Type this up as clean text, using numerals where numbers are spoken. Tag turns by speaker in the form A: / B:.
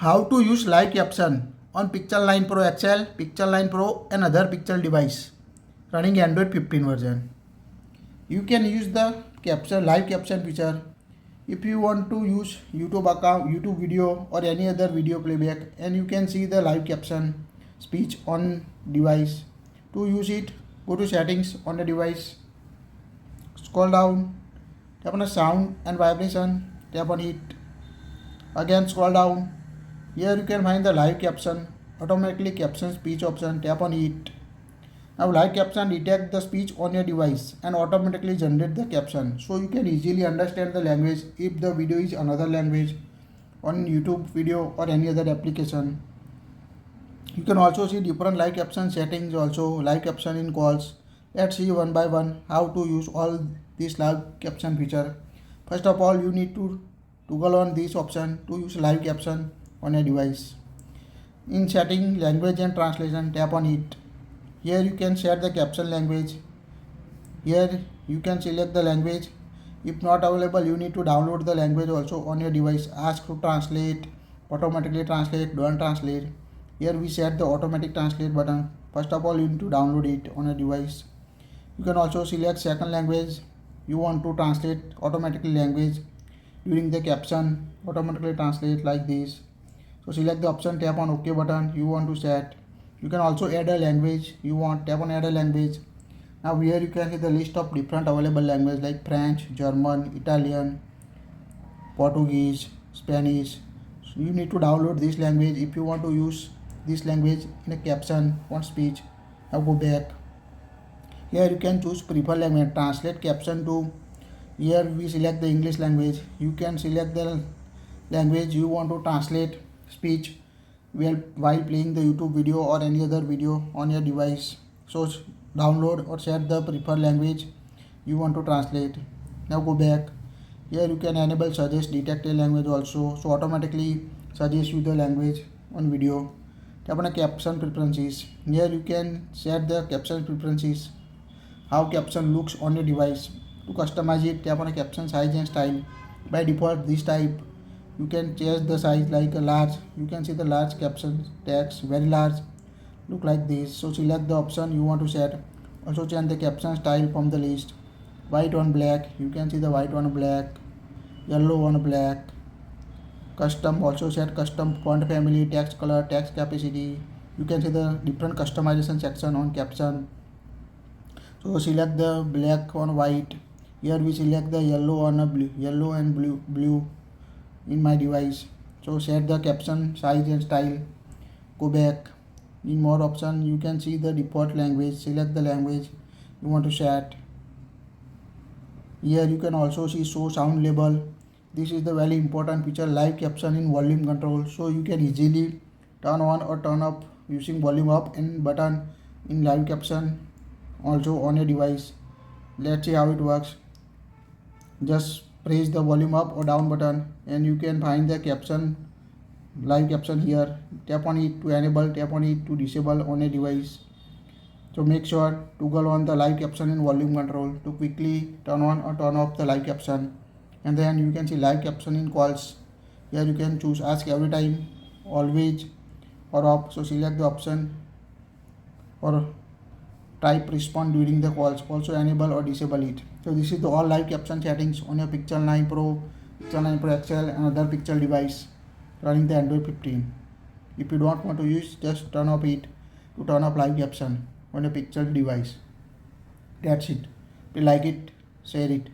A: How to use live caption on Pixel 9 Pro XL, Pixel 9 Pro and other Pixel device running Android 15 version. You can use the live caption feature if you want to use YouTube account, YouTube video or any other video playback, and you can see the live caption speech on device. To use it, go to settings on the device, scroll down, tap on the sound and vibration, tap on it, again scroll down. Here you can find the live caption, automatically caption speech option, tap on it. Now live caption detect the speech on your device and automatically generate the caption, so you can easily understand the language if the video is another language on YouTube video or any other application. You can also see different live caption settings, also live caption in calls. Let's see one by one how to use all this live caption feature. First of all, you need to toggle on this option to use live caption on a device. In setting language and translation, tap on it. Here you can set the caption language. Here you can select the language. If not available, you need to download the language also on your device. Ask to translate, automatically translate, don't translate. Here we set the automatic translate button. First of all, you need to download it on a device. You can also select second language you want to translate automatically language during the caption, automatically translate like this. So select the option, tap on OK button you want to set. You can also add a language you want, tap on add a language. Now here you can see the list of different available languages like French, German, Italian, Portuguese, Spanish. So you need to download this language if you want to use this language in a caption on speech. Now go back. Here you can choose prefer language, translate caption to. Here we select the English language. You can select the language you want to translate speech while playing the YouTube video or any other video on your device. So download or set the preferred language you want to translate. Now go back. Here you can enable suggest detect a language also, so automatically suggest you the language on video. Tap on a caption preferences. Here you can set the caption preferences, how caption looks on your device. To customize it, tap on a caption size and style. By default this type. You can change the size like a large. You can see the large caption text, very large, look like this. So select the option you want to set. Also change the caption style from the list. White on black, you can see the white on black, yellow on black. Custom, also set custom font family, text color, text capacity. You can see the different customization section on caption. So select the black on white. Here we select the yellow on a blue, yellow and blue in my device. So set the caption size and style. Go back. In more option you can see the default language. Select the language you want to set. Here you can also see show sound label. This is the very important feature, live caption in volume control, so you can easily turn on or turn off using volume up and button in live caption also on your device. Let's see how it works. Just press the volume up or down button and you can find the caption, live caption here. Tap on it to enable, tap on it to disable on a device. So make sure to go on the live caption in volume control to quickly turn on or turn off the live caption. And then you can see live caption in calls. Here you can choose ask every time, always or off. So select the option or type respond during the calls, also enable or disable it. So this is the all live caption settings on your Pixel 9 Pro, Pixel 9 Pro XL and other Pixel device running the Android 15. If you don't want to use, just turn off it to turn off live caption on a Pixel device. That's it. If you like it, share it.